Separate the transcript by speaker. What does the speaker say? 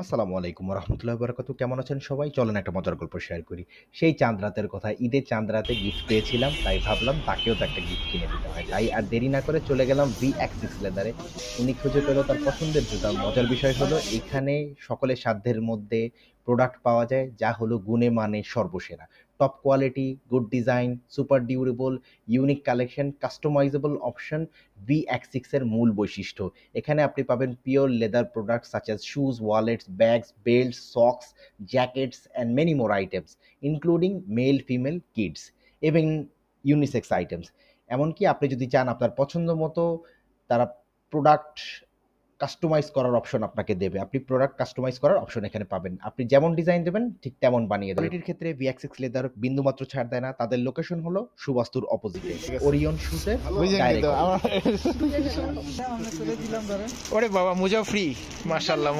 Speaker 1: আসসালামু আলাইকুম রহমতুল্লাহ বারাকাতু। কেমন আছেন সবাই? চলেন একটা মজার গল্প শেয়ার করি। সেই চাঁদ রাতের কথা, ঈদের চাঁদ রাতে গিফট পেয়েছিলাম, তাই ভাবলাম তাকেও তো একটা গিফট কিনে দিতে হয়। তাই আর দেরি না করে চলে গেলাম VX6 লেদারে। উনি খুঁজে পেল তার পছন্দের জুতা। মজার বিষয় হলো এখানে সকলের সাধ্যের মধ্যে প্রোডাক্ট পাওয়া যায় যা হলো গুণে মানে সর্বসেরা। Top quality, good design, super durable, unique collection, customizable option VX6 এর মূল বৈশিষ্ট্য। এখানে আপনি পাবেন pure leather product such as shoes, wallets, bags, belts, socks, jackets and many more items including male, female, kids এবং ইউনিসেক্স আইটেমস। এমনকি আপনি যদি চান আপনার পছন্দ মতো তারা প্রোডাক্ট কাস্টমাইজ করার অপশন আপনাকে দেবে। আপনি প্রোডাক্ট কাস্টমাইজ করার অপশন এখানে পাবেন। আপনি যেমন ডিজাইন দেবেন ঠিক তেমন বানিয়ে দেবে। কোয়ালিটির ক্ষেত্রে VX6 লেদার বিন্দুমাত্র ছাড় দেয় না। তাদের লোকেশন হলো সুবাস্তুর অপোজিটে ওরিয়ন শুজের ডাইরেক্ট।
Speaker 2: ওরে বাবা মুজা ফ্রি, মাশাআল্লাহ।